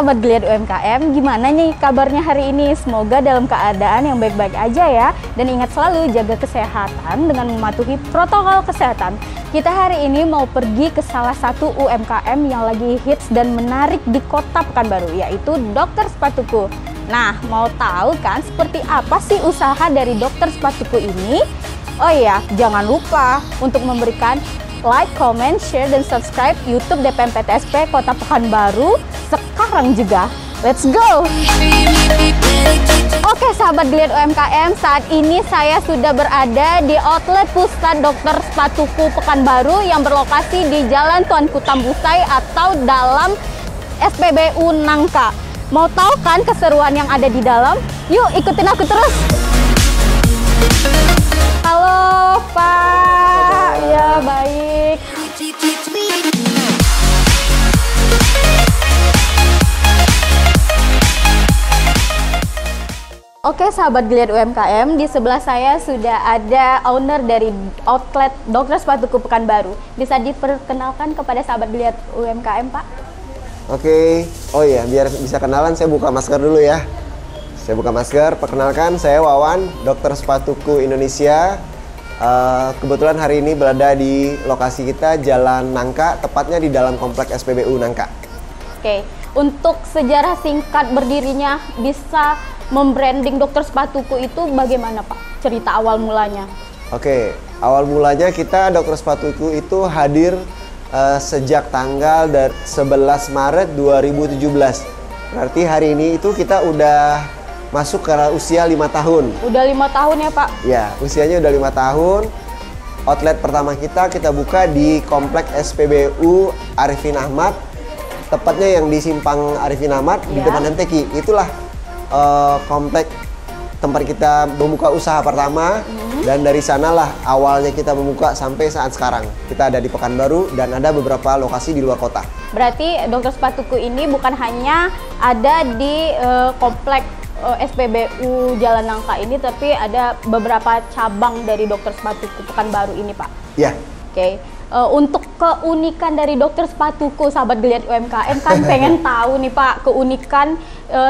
sahabat Geliat UMKM, gimana nih kabarnya hari ini? Semoga dalam keadaan yang baik-baik aja ya. Dan ingat selalu jaga kesehatan dengan mematuhi protokol kesehatan. Kita hari ini mau pergi ke salah satu UMKM yang lagi hits dan menarik di Kota Pekanbaru, yaitu Dokter Sepatuku. Nah, mau tahu kan seperti apa sih usaha dari Dokter Sepatuku ini? Oh iya, jangan lupa untuk memberikan like, comment, share, dan subscribe YouTube DPMPTSP Kota Pekanbaru sekarang juga. Let's go! Oke sahabat Geliat UMKM, saat ini saya sudah berada di outlet pusat Dokter Sepatuku Pekanbaru yang berlokasi di Jalan Tuanku Tambusai atau dalam SPBU Nangka. Mau tahu kan keseruan yang ada di dalam? Yuk ikutin aku terus! Halo Pak, ya baik. Oke sahabat Geliat UMKM, di sebelah saya sudah ada owner dari outlet Dokter Sepatuku Pekanbaru. Bisa diperkenalkan kepada sahabat Geliat UMKM Pak? Oke, oh iya, biar bisa kenalan saya buka masker dulu ya. Saya buka masker, perkenalkan saya Wawan, Dokter Sepatuku Indonesia. Kebetulan hari ini berada di lokasi kita Jalan Nangka, tepatnya di dalam komplek SPBU Nangka. Oke, untuk sejarah singkat berdirinya bisa membranding Dokter Sepatuku itu bagaimana Pak? Cerita awal mulanya. Oke, awal mulanya kita Dokter Sepatuku itu hadir sejak tanggal 11 Maret 2017. Berarti hari ini itu kita udah masuk ke usia 5 tahun. Udah 5 tahun ya Pak? Ya, usianya udah 5 tahun. Outlet pertama kita buka di Komplek SPBU Arifin Ahmad. Tepatnya yang di Simpang Arifin Ahmad di depan MTQ. Itulah komplek tempat kita membuka usaha pertama. Dan dari sanalah awalnya kita membuka sampai saat sekarang. Kita ada di Pekanbaru dan ada beberapa lokasi di luar kota. Berarti Dokter Sepatuku ini bukan hanya ada di komplek SPBU Jalan Nangka ini, tapi ada beberapa cabang dari Dokter Sepatuku Pekanbaru ini Pak? Iya. Oke. Untuk keunikan dari Dokter Sepatuku, sahabat Geliat UMKM kan pengen tahu nih Pak, keunikan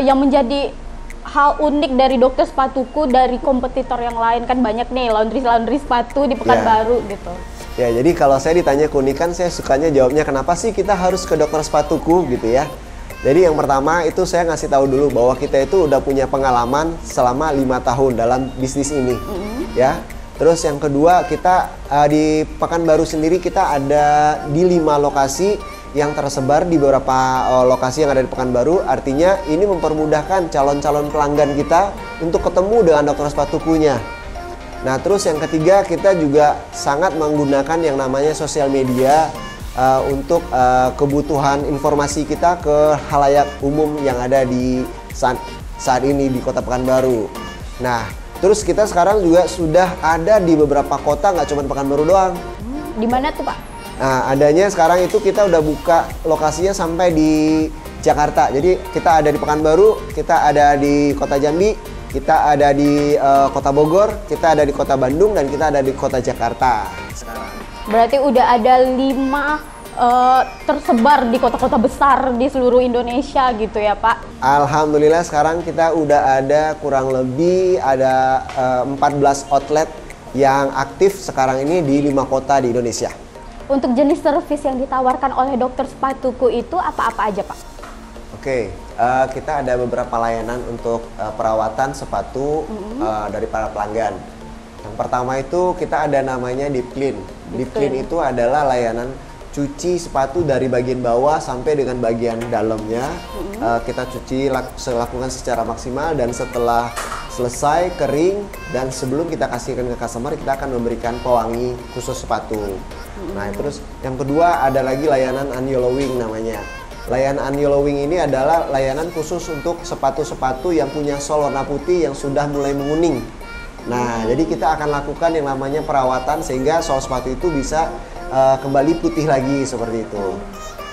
yang menjadi hal unik dari Dokter Sepatuku dari kompetitor yang lain. Kan banyak nih laundry sepatu di Pekanbaru gitu. Ya, jadi kalau saya ditanya keunikan, saya sukanya jawabnya kenapa sih kita harus ke Dokter Sepatuku gitu ya. Jadi yang pertama itu saya ngasih tahu dulu bahwa kita itu udah punya pengalaman selama 5 tahun dalam bisnis ini. Ya. Terus yang kedua, kita di Pekanbaru sendiri kita ada di 5 lokasi yang tersebar di beberapa lokasi yang ada di Pekanbaru. Artinya ini mempermudahkan calon-calon pelanggan kita untuk ketemu dengan Dokter Sepatukunya. Nah, terus yang ketiga, kita juga sangat menggunakan yang namanya sosial media untuk kebutuhan informasi kita ke khalayak umum yang ada di saat ini di Kota Pekanbaru. Nah, terus kita sekarang juga sudah ada di beberapa kota, nggak cuma Pekanbaru doang. Di mana tuh Pak? Nah, adanya sekarang itu kita udah buka lokasinya sampai di Jakarta. Jadi kita ada di Pekanbaru, kita ada di Kota Jambi, kita ada di Kota Bogor, kita ada di Kota Bandung, dan kita ada di Kota Jakarta sekarang. Berarti udah ada 5 tersebar di kota-kota besar di seluruh Indonesia gitu ya Pak? Alhamdulillah sekarang kita udah ada kurang lebih ada 14 outlet yang aktif sekarang ini di 5 kota di Indonesia. Untuk jenis servis yang ditawarkan oleh Dokter Sepatuku itu apa-apa aja Pak? Oke, kita ada beberapa layanan untuk perawatan sepatu dari para pelanggan. Yang pertama itu kita ada namanya Deep Clean. Deep Clean itu adalah layanan cuci sepatu dari bagian bawah sampai dengan bagian dalamnya. Kita cuci lakukan secara maksimal, dan setelah selesai kering dan sebelum kita kasihkan ke customer, kita akan memberikan pewangi khusus sepatu. Nah, terus yang kedua ada lagi layanan unyellowing namanya. Layanan unyellowing ini adalah layanan khusus untuk sepatu-sepatu yang punya sol warna putih yang sudah mulai menguning. Nah, jadi kita akan lakukan yang namanya perawatan sehingga sol sepatu itu bisa kembali putih lagi seperti itu.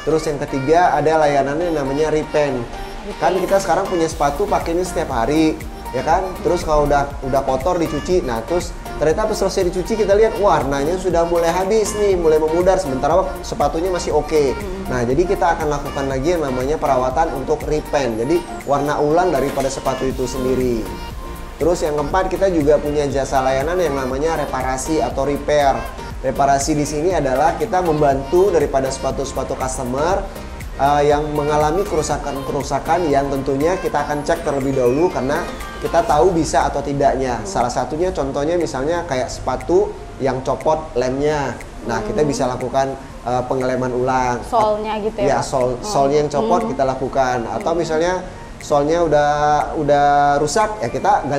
Terus yang ketiga ada layanannya namanya repaint. Kan kita sekarang punya sepatu pakai ini setiap hari, ya kan? Terus kalau udah kotor dicuci, nah terus ternyata pas selesai dicuci kita lihat warnanya sudah mulai habis nih, mulai memudar, sementara sepatunya masih oke. Nah, jadi kita akan lakukan lagi yang namanya perawatan untuk repaint, jadi warna ulang daripada sepatu itu sendiri. Terus yang keempat, kita juga punya jasa layanan yang namanya reparasi atau repair. Reparasi di sini adalah kita membantu daripada sepatu-sepatu customer yang mengalami kerusakan-kerusakan yang tentunya kita akan cek terlebih dahulu karena kita tahu bisa atau tidaknya. Salah satunya contohnya misalnya kayak sepatu yang copot lemnya. Nah, kita bisa lakukan pengeleman ulang. Solnya gitu ya? Ya, solnya yang copot kita lakukan. Atau misalnya solnya udah rusak, ya kita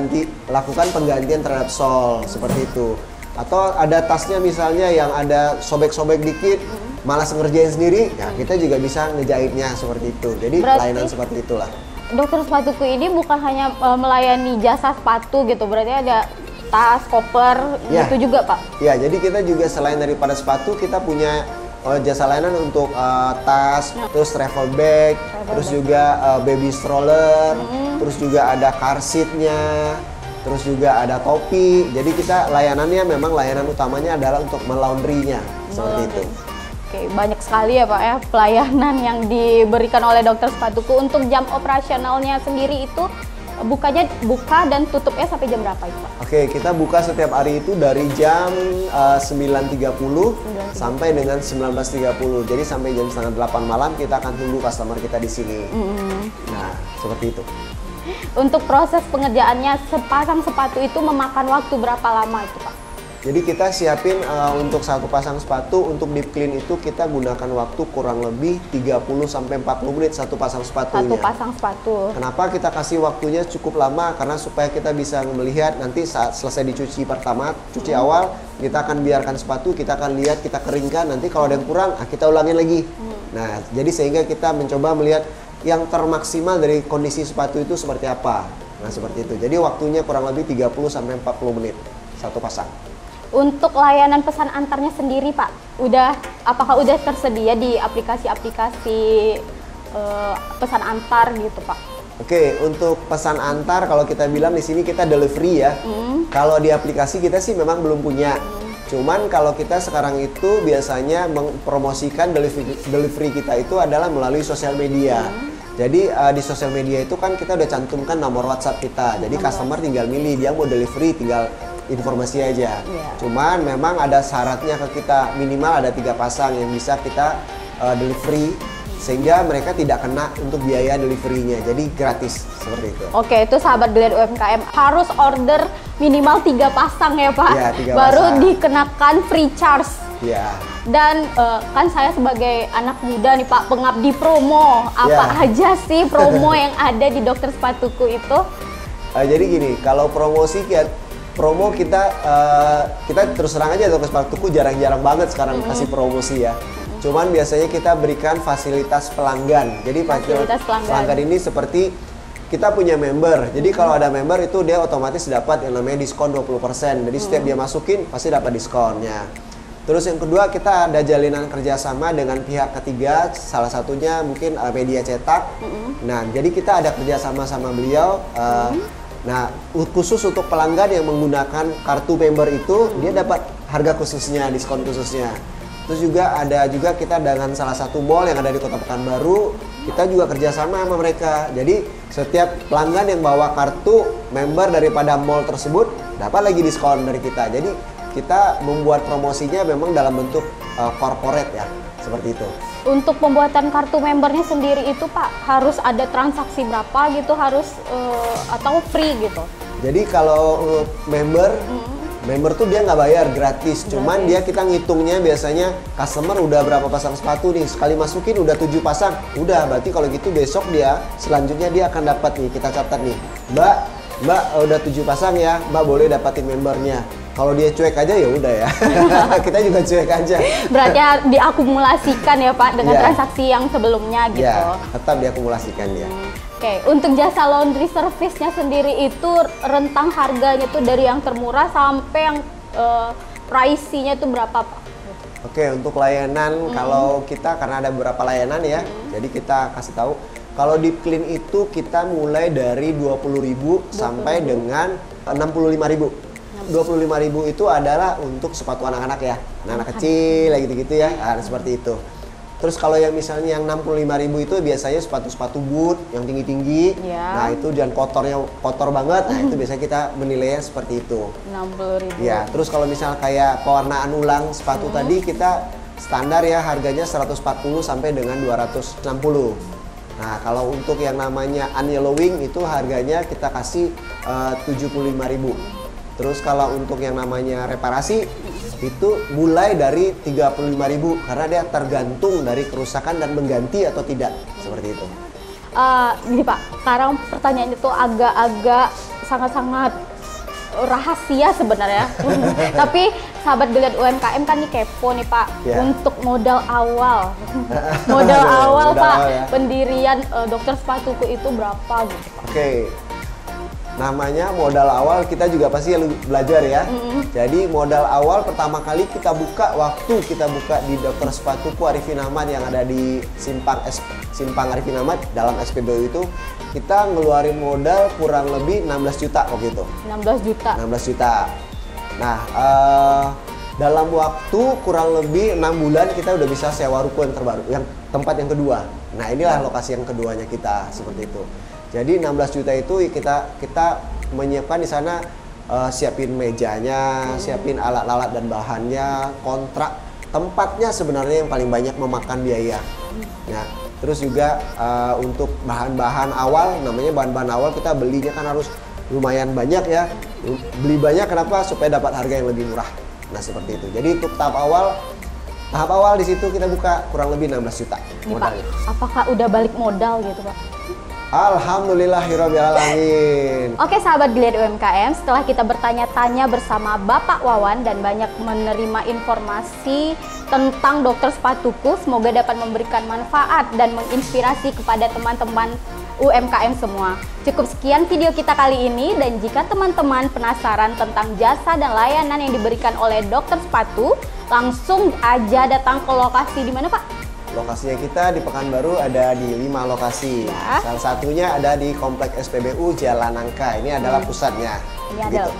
lakukan penggantian terhadap sol seperti itu. Atau ada tasnya misalnya yang ada sobek-sobek dikit, malas ngerjain sendiri, ya kita juga bisa ngejahitnya seperti itu. Jadi pelayanan seperti itulah. Dokter Sepatuku ini bukan hanya melayani jasa sepatu gitu, berarti ada tas, koper, gitu juga Pak? Ya, jadi kita juga selain daripada sepatu, kita punya jasa layanan untuk tas, terus travel bag, terus juga baby stroller, terus juga ada car seat-nya, terus juga ada topi. Jadi kita layanannya memang layanan utamanya adalah untuk melaundry-nya, seperti itu. Oke, banyak sekali ya Pak ya pelayanan yang diberikan oleh Dokter Sepatuku. Untuk jam operasionalnya sendiri itu buka dan tutupnya sampai jam berapa itu Pak? Oke, kita buka setiap hari itu dari jam 9.30 sampai dengan 19.30. Jadi sampai jam setengah 8 malam kita akan tunggu customer kita di sini. Nah, seperti itu. Untuk proses pengerjaannya sepasang sepatu itu memakan waktu berapa lama itu Pak? Jadi kita siapin untuk satu pasang sepatu, untuk deep clean itu kita gunakan waktu kurang lebih 30-40 menit satu pasang sepatunya. Satu pasang sepatu. Kenapa kita kasih waktunya cukup lama? Karena supaya kita bisa melihat nanti saat selesai dicuci pertama, cuci awal, kita akan biarkan sepatu, kita akan lihat, kita keringkan, nanti kalau ada yang kurang, kita ulangin lagi. Nah, jadi sehingga kita mencoba melihat yang termaksimal dari kondisi sepatu itu seperti apa. Nah, seperti itu. Jadi waktunya kurang lebih 30-40 menit satu pasang. Untuk layanan pesan antarnya sendiri Pak, apakah udah tersedia di aplikasi-aplikasi pesan antar gitu Pak? Oke, untuk pesan antar kalau kita bilang di sini kita delivery ya. Kalau di aplikasi kita sih memang belum punya. Cuman kalau kita sekarang itu biasanya mempromosikan delivery kita itu adalah melalui sosial media. Jadi di sosial media itu kan kita udah cantumkan nomor WhatsApp kita. Jadi customer tinggal milih dia mau delivery, tinggal informasi aja. Cuman memang ada syaratnya ke kita, minimal ada 3 pasang yang bisa kita delivery, sehingga mereka tidak kena untuk biaya deliverynya, jadi gratis seperti itu. Oke, itu sahabat Glenn UMKM harus order minimal 3 pasang ya Pak, ya, 3 baru pasang. Dikenakan free charge. Ya. Dan kan saya sebagai anak muda nih Pak, pengabdi promo, apa aja sih promo yang ada di Dokter Sepatuku itu? Jadi gini, kalau promo kita terus terang aja Dokter Sepatuku jarang-jarang banget sekarang kasih promosi ya. Cuman biasanya kita berikan fasilitas pelanggan. Jadi fasilitas pelanggan ini seperti kita punya member. Jadi kalau ada member itu dia otomatis dapat yang namanya diskon 20%. Jadi setiap dia masukin pasti dapat diskonnya. Terus yang kedua, kita ada jalinan kerjasama dengan pihak ketiga, salah satunya mungkin media cetak. Nah, jadi kita ada kerjasama sama beliau. Nah, khusus untuk pelanggan yang menggunakan kartu member itu, dia dapat harga khususnya, diskon khususnya. Terus juga ada kita dengan salah satu mall yang ada di Kota Pekanbaru, kita juga kerjasama sama mereka. Jadi setiap pelanggan yang bawa kartu member daripada mall tersebut dapat lagi diskon dari kita. Jadi kita membuat promosinya memang dalam bentuk corporate ya, seperti itu. Untuk pembuatan kartu membernya sendiri itu Pak, harus ada transaksi berapa gitu, harus atau free gitu? Jadi kalau member tuh dia nggak bayar, gratis. Cuman kita ngitungnya biasanya customer udah berapa pasang sepatu nih, sekali masukin udah 7 pasang, udah berarti kalau gitu besok selanjutnya dia akan dapat nih, kita catat nih, Mbak udah 7 pasang ya, Mbak boleh dapatin membernya. Kalau dia cuek aja ya udah ya, kita juga cuek aja. Berarti diakumulasikan ya Pak dengan transaksi yang sebelumnya gitu. Ya, tetap diakumulasikan ya. Oke, untuk jasa laundry service-nya sendiri itu rentang harganya tuh dari yang termurah sampai yang pricey-nya itu berapa Pak? Oke, untuk layanan kalau kita karena ada beberapa layanan ya, jadi kita kasih tahu. Kalau deep clean itu kita mulai dari 20.000 sampai dengan 65.000. 25.000 itu adalah untuk sepatu anak-anak ya, anak-anak kecil, gitu-gitu ya, seperti itu. Terus kalau yang misalnya yang 65.000 itu biasanya sepatu-sepatu boot yang tinggi-tinggi. Nah itu dan kotor banget. Nah itu biasanya kita menilainya seperti itu. 60.000. Ya, terus kalau misal kayak pewarnaan ulang sepatu tadi kita standar ya harganya 140 sampai dengan 260. Nah kalau untuk yang namanya unyellowing itu harganya kita kasih 75.000. Terus kalau untuk yang namanya reparasi itu mulai dari 35.000 karena dia tergantung dari kerusakan dan mengganti atau tidak, seperti itu. Gini Pak, sekarang pertanyaan itu agak-agak sangat-sangat rahasia sebenarnya. Tapi sahabat Geliat UMKM kan nih kepo nih Pak, untuk modal awal. modal awal Pak, ya. Pendirian dokter sepatuku itu berapa gitu Pak? Oke. Namanya modal awal kita juga pasti belajar ya. Jadi modal awal pertama kali kita buka waktu kita buka di Dokter Sepatuku Arifin Ahmad yang ada di Simpang Arifin Ahmad dalam SPBU itu kita ngeluarin modal kurang lebih 16 juta waktu itu. 16 juta. 16 juta. Nah, dalam waktu kurang lebih 6 bulan kita udah bisa sewa ruko yang terbaru, yang tempat yang kedua. Nah, inilah lokasi yang keduanya kita seperti itu. Jadi 16 juta itu kita menyiapkan di sana siapin mejanya, siapin alat-alat dan bahannya, kontrak tempatnya sebenarnya yang paling banyak memakan biaya. Nah, terus juga untuk bahan-bahan awal, namanya bahan-bahan awal kita belinya kan harus lumayan banyak ya. Beli banyak kenapa? Supaya dapat harga yang lebih murah. Nah, seperti itu. Jadi untuk tahap awal di situ kita buka kurang lebih 16 juta modalnya. Pak, apakah udah balik modal gitu Pak? Alhamdulillahirrabbilalamin. Oke sahabat Geliat UMKM, setelah kita bertanya-tanya bersama Bapak Wawan dan banyak menerima informasi tentang dokter sepatuku, semoga dapat memberikan manfaat dan menginspirasi kepada teman-teman UMKM semua. Cukup sekian video kita kali ini, dan jika teman-teman penasaran tentang jasa dan layanan yang diberikan oleh dokter sepatu, langsung aja datang ke lokasi di mana Pak? Lokasinya kita di Pekanbaru ada di 5 lokasi. Ya. Salah satunya ada di Komplek SPBU Jalan Nangka. Ini adalah pusatnya. Iya dong.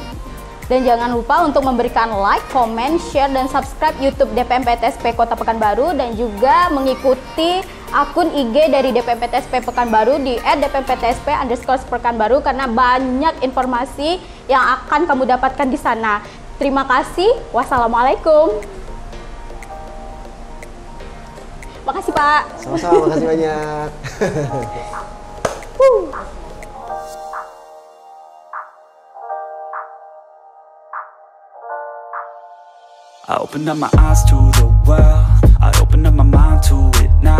Dan jangan lupa untuk memberikan like, comment, share, dan subscribe YouTube DPMPTSP Kota Pekanbaru, dan juga mengikuti akun IG dari DPMPTSP Pekanbaru di @dpmptsp_Pekanbaru karena banyak informasi yang akan kamu dapatkan di sana. Terima kasih. Wassalamualaikum. Makasih Pak. Sama-sama, makasih banyak. I open up my eyes to the world. I open up my mind to it now.